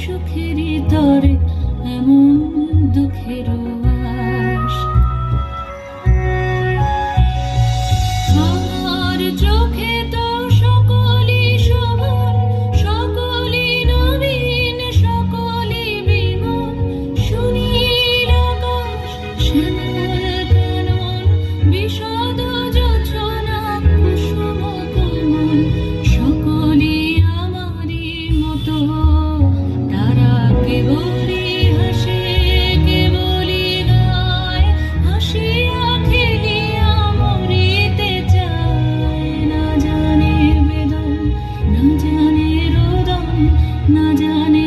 সুখেরই তরে এমন দুঃখের আশ। আমার চোখে তো সকলই শোভন, সকলই নবীন, সকলই বিমল, সুনীল আকাশ, শ্যামল কানন, বিশদ যোছনা, কুসুম কোমল, সকলই আমারই মতো। তারা কেবলই হাসে, কেবলই গায়, হাসিয়া খেলিয়া মরিতে চায়। না জানে বেদন, না জানে রোদন, না জানে